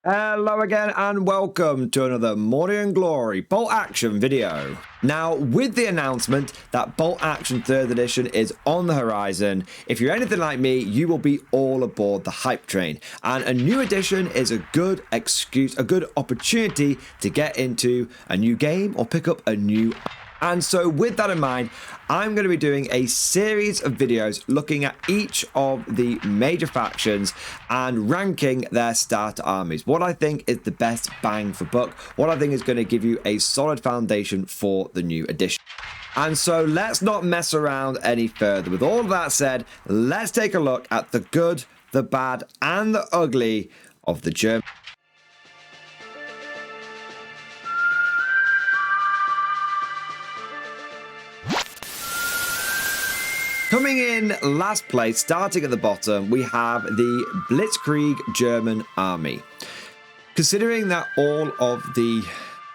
Hello again and welcome to another Morning and Glory Bolt Action video. Now, with the announcement that Bolt Action 3rd edition is on the horizon, if you're anything like me, you will be all aboard the hype train. And a new edition is a good excuse, a good opportunity to get into a new game or pick up a new. And so with that in mind, I'm going to be doing a series of videos looking at each of the major factions and ranking their starter armies. What I think is the best bang for buck, what I think is going to give you a solid foundation for the new edition. And so let's not mess around any further. With all of that said, let's take a look at the good, the bad, and the ugly of the German. Coming in last place, starting at the bottom, we have the Blitzkrieg German army. Considering that all of the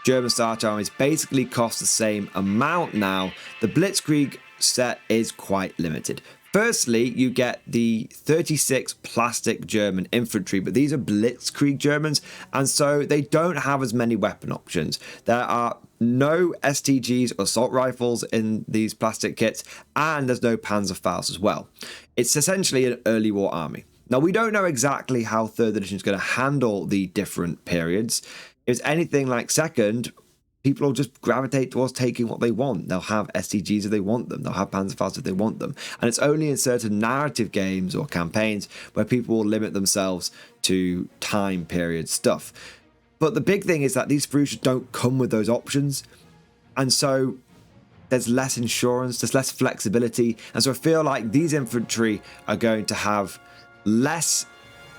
German starter armies basically cost the same amount now, the Blitzkrieg set is quite limited. Firstly, you get the 36 plastic German infantry, but these are Blitzkrieg Germans, and so they don't have as many weapon options. There are no STGs or assault rifles in these plastic kits, and there's no Panzerfaust as well. It's essentially an early war army. Now, we don't know exactly how 3rd edition is going to handle the different periods. If it's anything like 2nd, people will just gravitate towards taking what they want. They'll have STGs if they want them. They'll have Panzerfaust if they want them. And it's only in certain narrative games or campaigns where people will limit themselves to time period stuff. But the big thing is that these Furusha don't come with those options. And so there's less insurance, there's less flexibility. And so I feel like these infantry are going to have less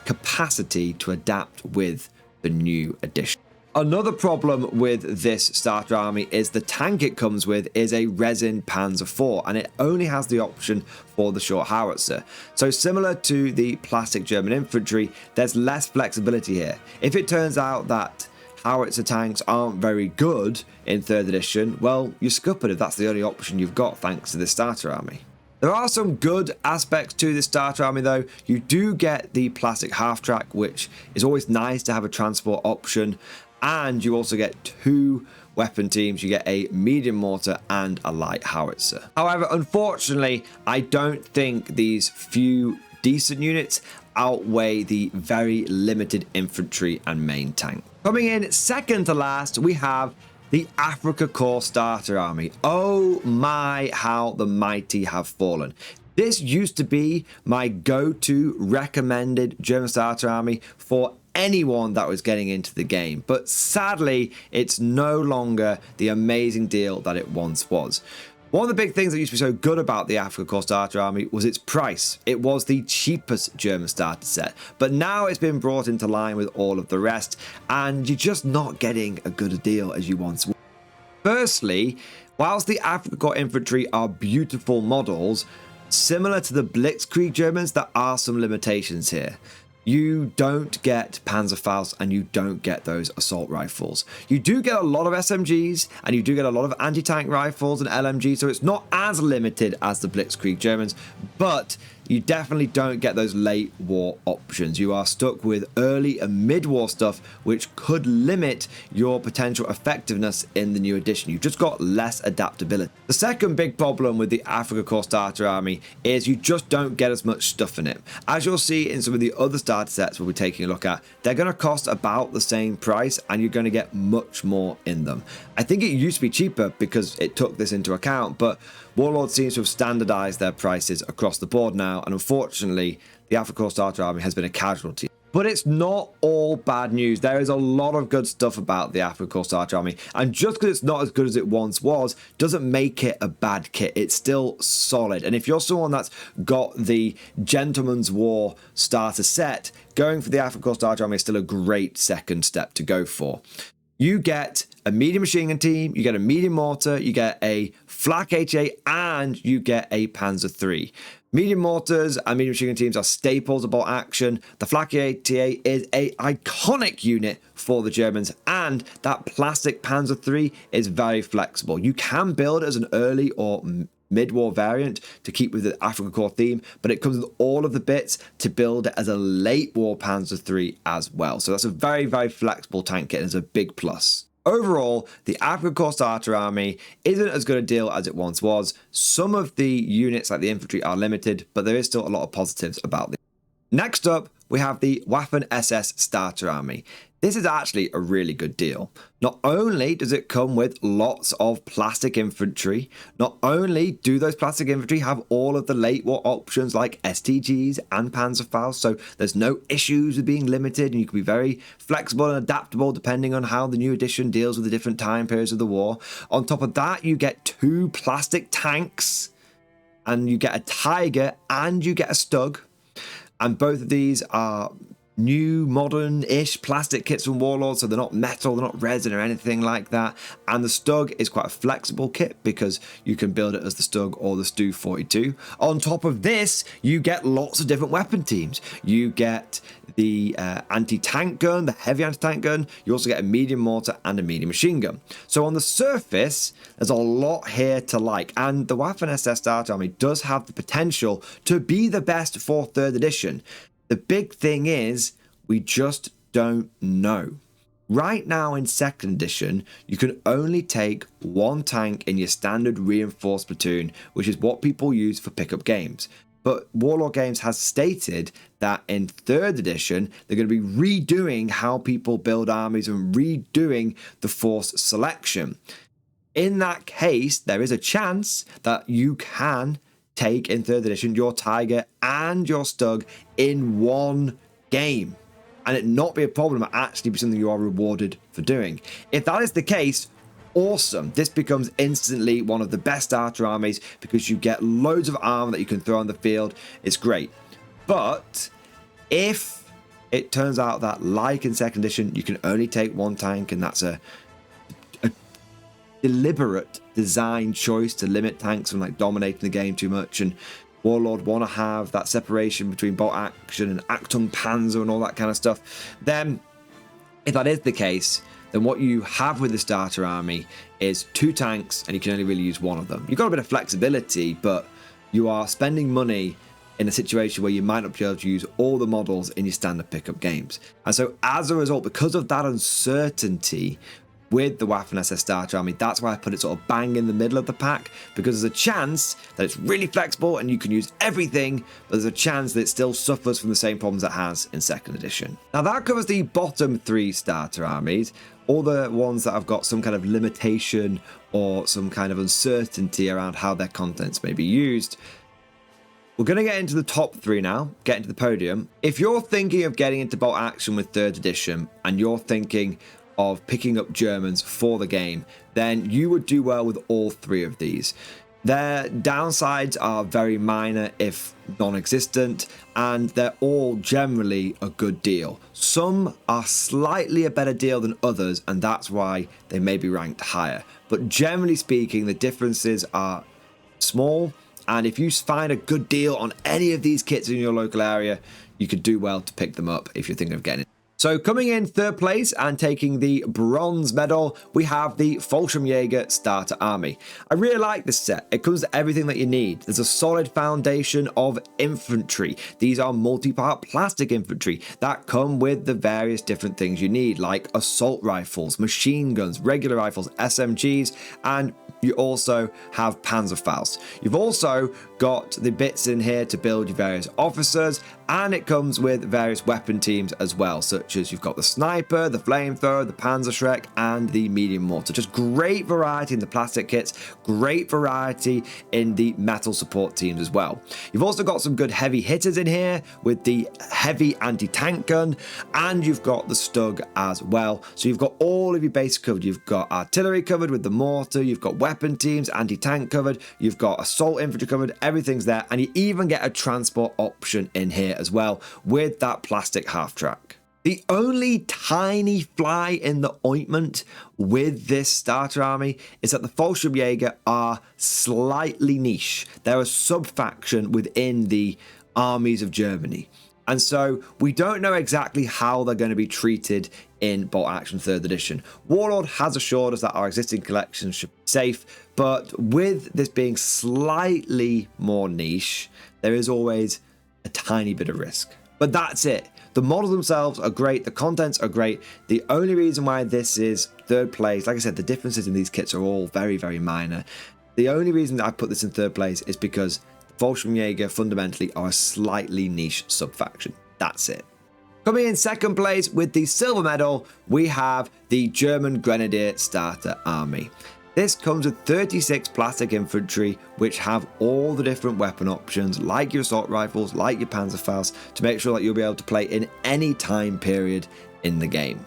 capacity to adapt with the new edition. Another problem with this starter army is the tank it comes with is a resin Panzer IV, and it only has the option for the short howitzer. So similar to the plastic German infantry, there's less flexibility here. If it turns out that howitzer tanks aren't very good in 3rd edition, well, you're scuppered if that's the only option you've got thanks to this starter army. There are some good aspects to this starter army though. You do get the plastic half-track, which is always nice to have a transport option. And you also get 2 weapon teams. You get a medium mortar and a light howitzer. However, unfortunately, I don't think these few decent units outweigh the very limited infantry and main tank. Coming in second to last, we have the Afrika Korps starter army. Oh my, how the mighty have fallen. This used to be my go-to recommended German starter army for anyone that was getting into the game, but sadly it's no longer the amazing deal that it once was. One of the big things that used to be so good about the Afrika Korps starter army was its price. It was the cheapest German starter set, but now it's been brought into line with all of the rest, and you're just not getting a good a deal as you once were. Firstly, whilst the Afrika Korps infantry are beautiful models, similar to the Blitzkrieg Germans, there are some limitations here. You don't get Panzerfaust and you don't get those assault rifles. You do get a lot of SMGs and you do get a lot of anti-tank rifles and LMGs, so it's not as limited as the Blitzkrieg Germans, but you definitely don't get those late war options. You are stuck with early and mid-war stuff, which could limit your potential effectiveness in the new edition. You've just got less adaptability. The second big problem with the Afrika Korps starter army is you just don't get as much stuff in it. As you'll see in some of the other starter sets we'll be taking a look at, they're going to cost about the same price and you're going to get much more in them. I think it used to be cheaper because it took this into account, but Warlord seems to have standardized their prices across the board now, and unfortunately, the Afrika Korps starter army has been a casualty. But it's not all bad news. There is a lot of good stuff about the Afrika Korps starter army, and just because it's not as good as it once was, doesn't make it a bad kit. It's still solid, and if you're someone that's got the Gentleman's War starter set, going for the Afrika Korps starter army is still a great second step to go for. You get a medium machine gun team, you get a medium mortar, you get a flak HA, and you get a Panzer III. Medium mortars and medium machine gun teams are staples of bolt action. The flak HA is an iconic unit for the Germans, and that plastic Panzer III is very flexible. You can build it as an early or mid-war variant to keep with the Africa Corps theme, but it comes with all of the bits to build it as a late war Panzer III as well. So that's a very, very flexible tank kit and is a big plus. Overall, the Africa Corps Starter Army isn't as good a deal as it once was. Some of the units, like the infantry, are limited, but there is still a lot of positives about this. Next up, we have the Waffen SS Starter Army. This is actually a really good deal. Not only does it come with lots of plastic infantry, not only do those plastic infantry have all of the late war options like STGs and Panzerfaust, so there's no issues with being limited and you can be very flexible and adaptable depending on how the new edition deals with the different time periods of the war. On top of that, you get 2 plastic tanks and you get a Tiger and you get a Stug. And both of these are new, modern-ish plastic kits from Warlord, so they're not metal, they're not resin or anything like that. And the Stug is quite a flexible kit because you can build it as the Stug or the Stu 42. On top of this, you get lots of different weapon teams. You get the anti-tank gun, the heavy anti-tank gun. You also get a medium mortar and a medium machine gun. So on the surface, there's a lot here to like. And the Waffen SS Starter Army does have the potential to be the best for 3rd edition. The big thing is, we just don't know. Right now in 2nd edition, you can only take 1 tank in your standard reinforced platoon, which is what people use for pickup games. But Warlord Games has stated that in 3rd edition, they're going to be redoing how people build armies and redoing the force selection. In that case, there is a chance that you can take in 3rd edition your Tiger and your Stug in 1 game and it not be a problem, but actually be something you are rewarded for doing. If that is the case, awesome. This becomes instantly one of the best starter armies because you get loads of armor that you can throw on the field. It's great. But if it turns out that, like in 2nd edition, you can only take 1 tank and that's a deliberate design choice to limit tanks from like dominating the game too much, and Warlord want to have that separation between bolt action and Achtung Panzer and all that kind of stuff, then if that is the case, then what you have with the starter army is 2 tanks and you can only really use 1 of them. You've got a bit of flexibility, but you are spending money in a situation where you might not be able to use all the models in your standard pickup games. And so as a result, because of that uncertainty with the Waffen SS Starter Army, that's why I put it sort of bang in the middle of the pack, because there's a chance that it's really flexible and you can use everything, but there's a chance that it still suffers from the same problems it has in 2nd edition. Now that covers the bottom 3 starter armies, all the ones that have got some kind of limitation or some kind of uncertainty around how their contents may be used. We're going to get into the top 3 now, get into the podium. If you're thinking of getting into bolt action with 3rd edition and you're thinking of picking up Germans for the game, then you would do well with all 3 of these. Their downsides are very minor, if non-existent, and they're all generally a good deal. Some are slightly a better deal than others, and that's why they may be ranked higher. But generally speaking, the differences are small, and if you find a good deal on any of these kits in your local area, you could do well to pick them up if you're thinking of getting it. So coming in 3rd place and taking the bronze medal, we have the Fallschirmjäger Starter Army. I really like this set. It comes with everything that you need. There's a solid foundation of infantry. These are multi-part plastic infantry that come with the various different things you need, like assault rifles, machine guns, regular rifles, SMGs, and you also have Panzerfaust. You've also got the bits in here to build your various officers, and it comes with various weapon teams as well, such as you've got the sniper, the flamethrower, the Panzerschreck, and the medium mortar. Just great variety in the plastic kits, great variety in the metal support teams as well. You've also got some good heavy hitters in here with the heavy anti-tank gun, and you've got the Stug as well. So you've got all of your base covered. You've got artillery covered with the mortar, you've got weapon teams, anti-tank covered, you've got assault infantry covered, everything's there, and you even get a transport option in here as well with that plastic half-track. The only tiny fly in the ointment with this starter army is that the Fallschirmjäger are slightly niche. They're a sub-faction within the armies of Germany. And so we don't know exactly how they're going to be treated in Bolt Action 3rd edition. Warlord has assured us that our existing collection should be safe, but with this being slightly more niche, there is always a tiny bit of risk. But that's it. The models themselves are great, the contents are great. The only reason why this is 3rd place, like I said, the differences in these kits are all very, very minor. The only reason that I put this in 3rd place is because Fallschirmjäger fundamentally are a slightly niche sub-faction. That's it. Coming in 2nd place with the silver medal, we have the German Grenadier Starter Army. This comes with 36 plastic infantry, which have all the different weapon options, like your assault rifles, like your Panzerfaust, to make sure that you'll be able to play in any time period in the game.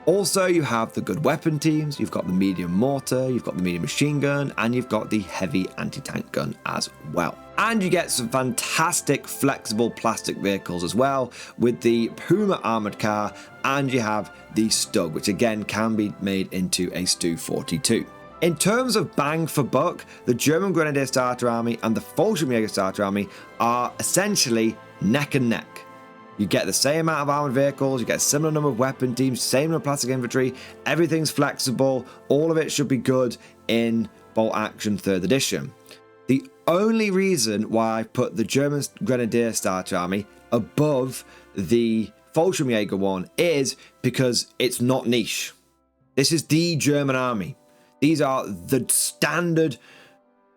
Also, you have the good weapon teams, you've got the medium mortar, you've got the medium machine gun, and you've got the heavy anti-tank gun as well. And you get some fantastic flexible plastic vehicles as well, with the Puma armored car, and you have the Stug, which again can be made into a Stu 42. In terms of bang for buck, the German Grenadier Starter Army and the Fallschirmjäger Starter Army are essentially neck and neck. You get the same amount of armored vehicles, you get a similar number of weapon teams, same number of plastic infantry, everything's flexible, all of it should be good in Bolt Action 3rd edition. The only reason why I put the German Grenadier Starter Army above the Fallschirmjäger one is because it's not niche. This is the German army. These are the standard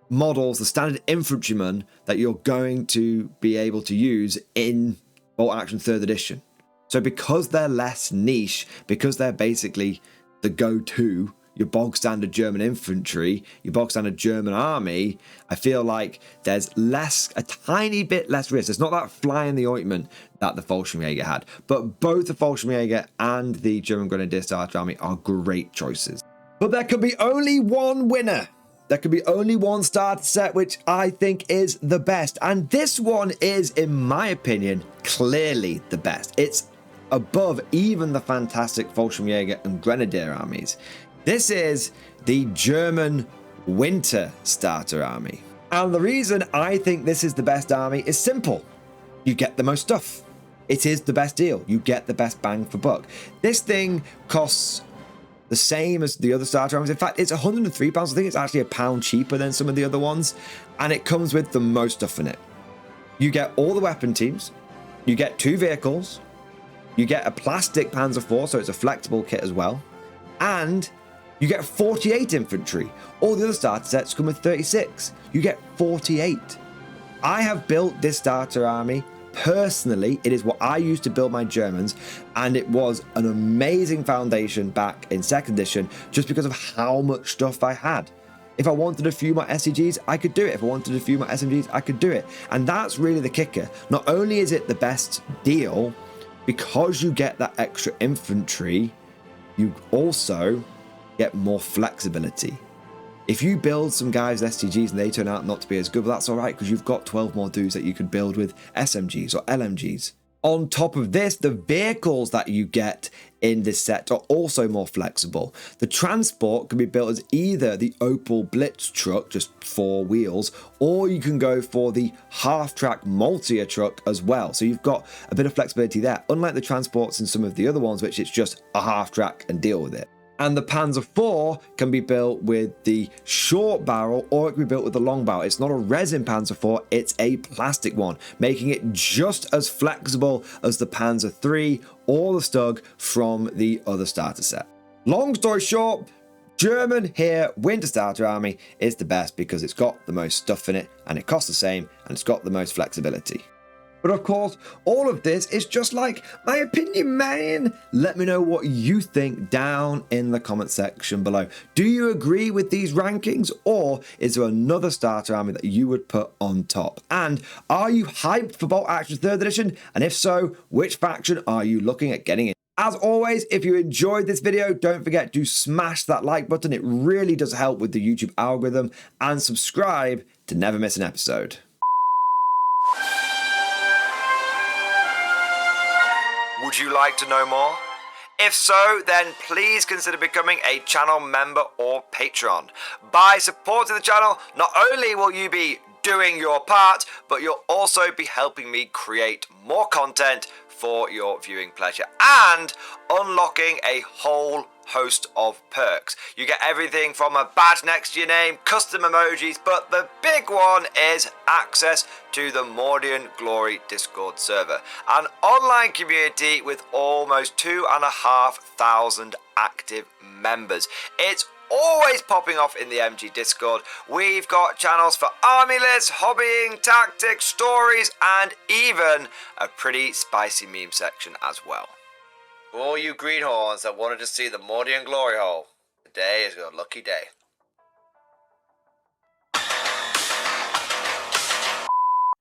models, the standard infantrymen that you're going to be able to use in Bolt Action 3rd edition. So because they're less niche, because they're basically the go-to, your bog standard German infantry, your bog standard German army, I feel like there's a tiny bit less risk. It's not that fly in the ointment that the Fallschirmjäger had, but both the Fallschirmjäger and the German Grenadier Starter Army are great choices. But there could be only one winner. There could be only one starter set which I think is the best. And this one is, in my opinion, clearly the best. It's above even the fantastic Fallschirmjäger and Grenadier armies. This is the German Winter Starter Army. And the reason I think this is the best army is simple. You get the most stuff. It is the best deal. You get the best bang for buck. This thing costs the same as the other starter armies. In fact, it's £103. I think it's actually £1 cheaper than some of the other ones. And it comes with the most stuff in it. You get all the weapon teams. You get 2 vehicles. You get a plastic Panzer IV, so it's a flexible kit as well. And you get 48 infantry. All the other starter sets come with 36. You get 48. I have built this starter army. Personally, it is what I used to build my Germans, and it was an amazing foundation back in 2nd edition just because of how much stuff I had. If I wanted a few more SCGs, I could do it. If I wanted a few more SMGs, I could do it. And that's really the kicker. Not only is it the best deal, because you get that extra infantry, you also get more flexibility. If you build some guys with STGs and they turn out not to be as good, well, that's all right, because you've got 12 more dudes that you could build with SMGs or LMGs. On top of this, the vehicles that you get in this set are also more flexible. The transport can be built as either the Opel Blitz truck, just 4 wheels, or you can go for the half-track Multier truck as well. So you've got a bit of flexibility there, unlike the transports in some of the other ones, which it's just a half-track and deal with it. And the Panzer IV can be built with the short barrel, or it can be built with the long barrel. It's not a resin Panzer IV, it's a plastic one, making it just as flexible as the Panzer III or the Stug from the other starter set. Long story short, German here Winter Starter Army is the best because it's got the most stuff in it, and it costs the same, and it's got the most flexibility. But of course, all of this is just like my opinion, man. Let me know what you think down in the comment section below. Do you agree with these rankings, or is there another starter army that you would put on top? And are you hyped for Bolt Action 3rd edition? And if so, which faction are you looking at getting in? As always, if you enjoyed this video, don't forget to smash that like button. It really does help with the YouTube algorithm, and subscribe to never miss an episode. Would you like to know more? If so, then please consider becoming a channel member or patron. By supporting the channel, not only will you be doing your part, but you'll also be helping me create more content for your viewing pleasure and unlocking a whole host of perks. You get everything from a badge next to your name, custom emojis, but the big one is access to the Mordian Glory Discord server, an online community with almost 2,500 active members. It's always popping off in the MG Discord. We've got channels for army lists, hobbying, tactics, stories, and even a pretty spicy meme section as well. For all you greenhorns that wanted to see the Mordian Glory Hole, today is your lucky day.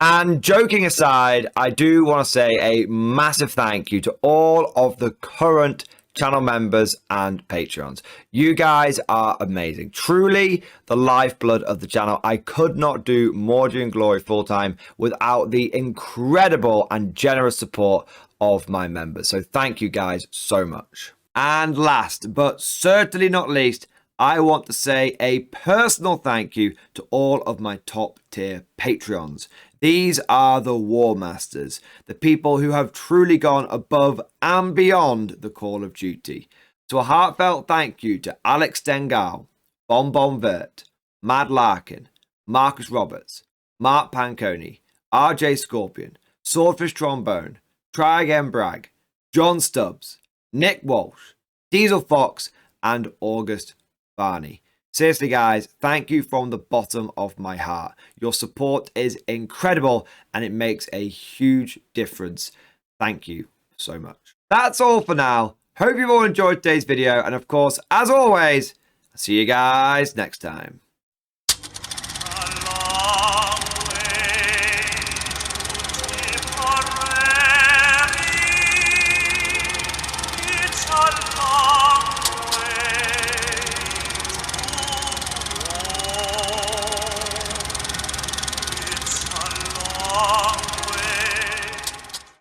And joking aside, I do want to say a massive thank you to all of the current channel members and Patreons. You guys are amazing. Truly the lifeblood of the channel. I could not do Mordian Glory full time without the incredible and generous support of my members. So thank you guys so much. And last but certainly not least, I want to say a personal thank you to all of my top tier Patreons. These are the War Masters, the people who have truly gone above and beyond the call of duty. So a heartfelt thank you to Alex Dengal, Bon Vert, Mad Larkin, Marcus Roberts, Mark Panconi, RJ Scorpion, Swordfish Trombone, Try Again Bragg, John Stubbs, Nick Walsh, Diesel Fox, and August Barney. Seriously, guys, thank you from the bottom of my heart. Your support is incredible and it makes a huge difference. Thank you so much. That's all for now. Hope you've all enjoyed today's video. And of course, as always, I'll see you guys next time.